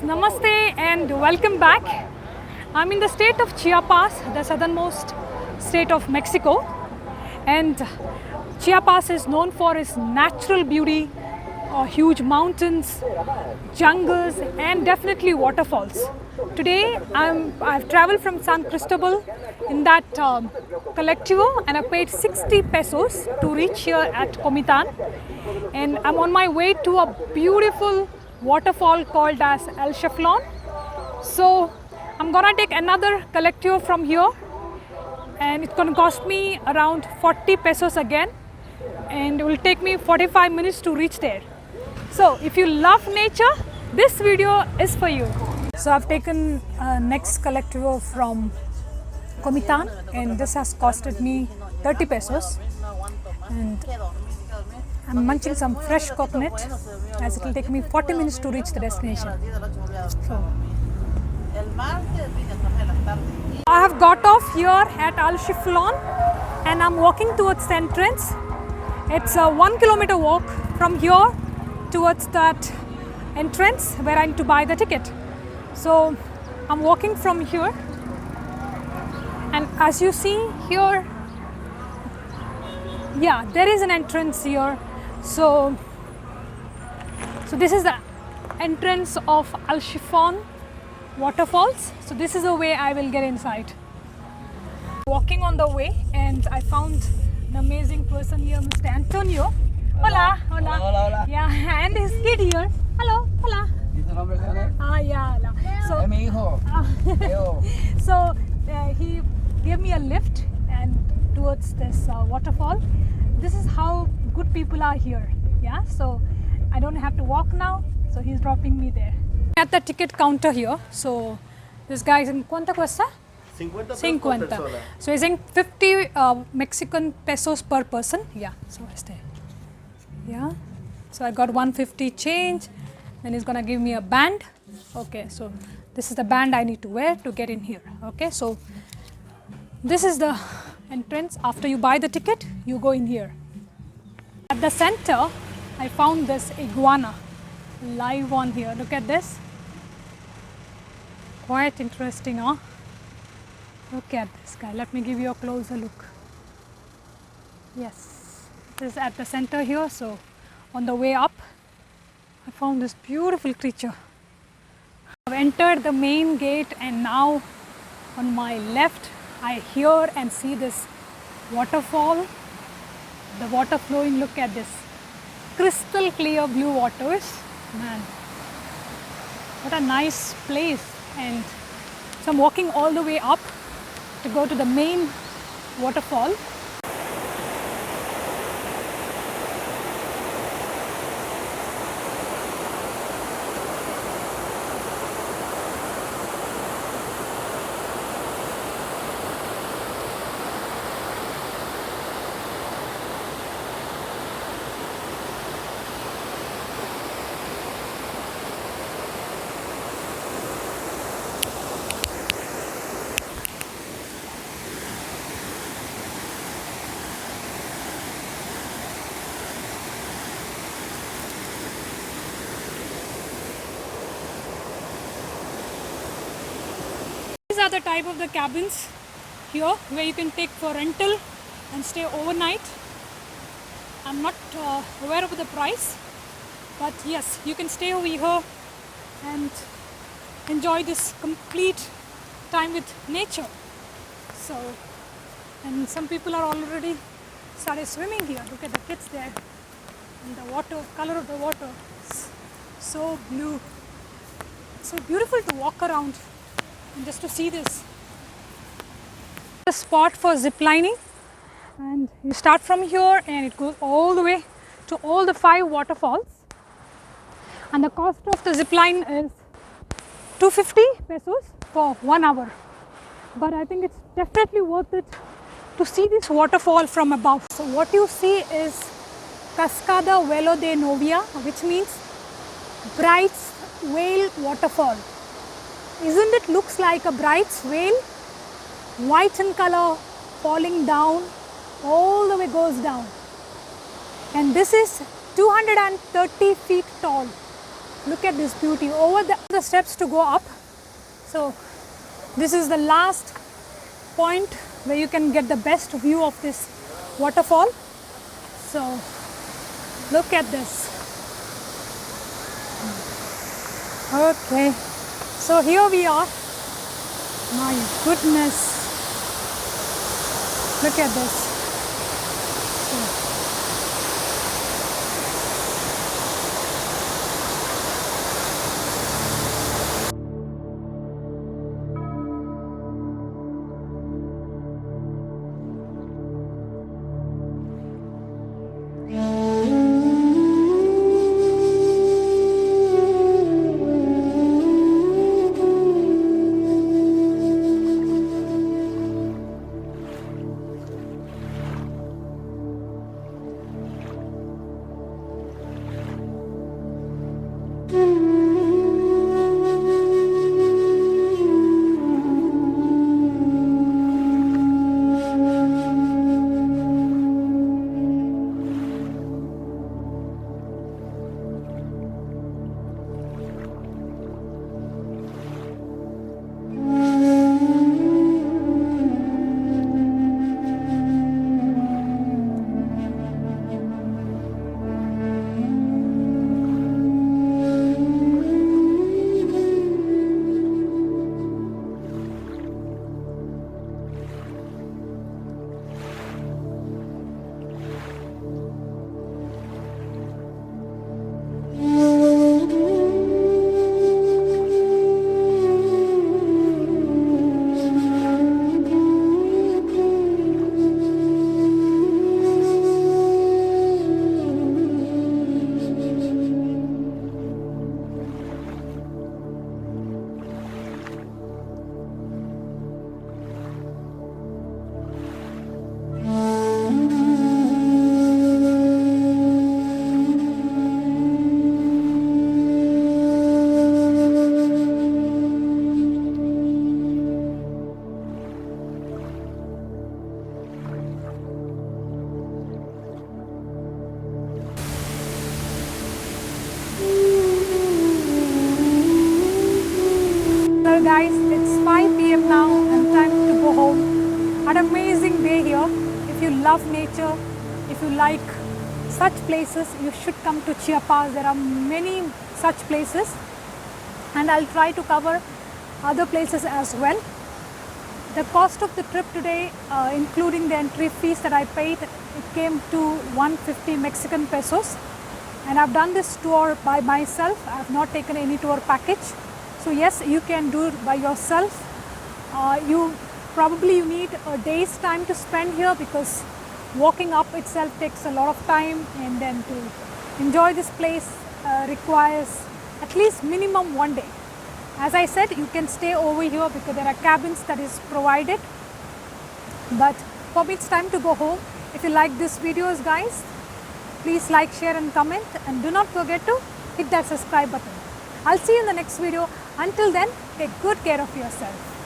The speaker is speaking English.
Namaste and welcome back. I'm in the state of Chiapas, the southernmost state of Mexico, and Chiapas is known for its natural beauty, huge mountains, jungles and definitely waterfalls. Today I've traveled from San Cristobal in that collectivo and I paid 60 pesos to reach here at Comitan, and I'm on my way to a beautiful waterfall called as El Chiflon. So I'm gonna take another collectivo from here and it's gonna cost me around 40 pesos again, and it will take me 45 minutes to reach there. So if you love nature, this video is for you. So I've taken next collectivo from Comitan and this has costed me 30 pesos, and I'm munching some fresh coconut as it will take me 40 minutes to reach the destination. So I have got off here at El Chiflon and I'm walking towards the entrance. It's a 1 kilometer walk from here towards that entrance where I need to buy the ticket. So I'm walking from here, and as you see here, yeah, there is an entrance here. So this is the entrance of El Chiflon Waterfalls. So this is the way I will get inside. Walking on the way and I found an amazing person here, Mr. Antonio. Hola, hola. Hola, hola. Yeah, and his kid here. Hello, hola. Yeah, hola. So, mi hijo. So he gave me a lift and towards this waterfall. This is how good people are here. Yeah, so I don't have to walk now. So he's dropping me there. At the ticket counter here. So this guy is in ¿cuánto cuesta? 50. So he's saying 50 Mexican pesos per person. Yeah, so I stay. Yeah, so I got 150 change. Then he's gonna give me a band. Okay, so this is the band I need to wear to get in here. Okay, so this is the entrance. After you buy the ticket, you go in here. At the center, I found this iguana live on here. Look at this. Quite interesting, huh? Look at this guy. Let me give you a closer look. Yes, this is at the center here. So on the way up, I found this beautiful creature. I've entered the main gate and now on my left, I hear and see this waterfall. The water flowing, look at this. Crystal clear blue waters. Man, what a nice place. And so I'm walking all the way up to go to the main waterfall. These are the type of the cabins here where you can take for rental and stay overnight. I'm not aware of the price, but yes, you can stay over here and enjoy this complete time with nature. So, and some people are already started swimming here. Look at the kids there, and the water, color of the water is so blue. So beautiful to walk around and just to see this. The spot for zip lining, and you start from here and it goes all the way to all the 5 waterfalls, and the cost of the zip line is 250 pesos for 1 hour, but I think it's definitely worth it to see this waterfall from above. So what you see is Cascada Velo de Novia, which means Bride's Whale Waterfall. Isn't it looks like a bride's veil? White in color, falling down, all the way goes down. And this is 230 feet tall. Look at this beauty. Over the steps to go up. So this is the last point where you can get the best view of this waterfall. So look at this. Okay, so here we are. My goodness, look at this. Guys, it's 5 p.m. now and time to go home. An amazing day here. If you love nature, if you like such places, you should come to Chiapas. There are many such places and I'll try to cover other places as well. The cost of the trip today, including the entry fees that I paid, it came to 150 Mexican pesos. And I've done this tour by myself. I have not taken any tour package. So yes, you can do it by yourself. You need a day's time to spend here because walking up itself takes a lot of time, and then to enjoy this place requires at least minimum 1 day. As I said, you can stay over here because there are cabins that is provided. But for me, it's time to go home. If you like this videos, guys, please like, share and comment, and do not forget to hit that subscribe button. I'll see you in the next video. Until then, take good care of yourself.